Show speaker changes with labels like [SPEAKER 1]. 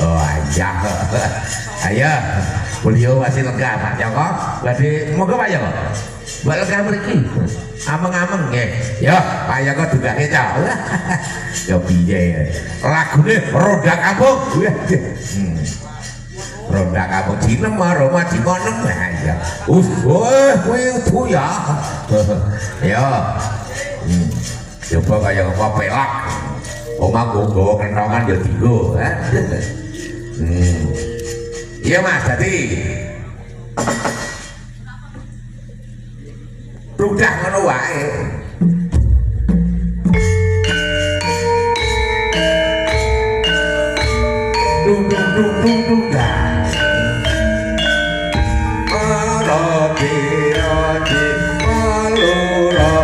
[SPEAKER 1] Oh iya. Ayo, beliau masih lega Pak Joko. Berarti mau ke Pak Joko? Mbak lega pergi. Ameng-ameng nggih. Ya, Pak Joko juga kita. Ya piye ya. Lagune Ronda Kampung. Ronda Kampung Cinem Roma Cimonem ya. Kowe udu ya. Ya. Coba kaya apa pelak. Omah nggawa kentongan ya dienggo. Iya Mas, jadi udah ngono wae. Dung dung dung dung dung dah. Roti roti alura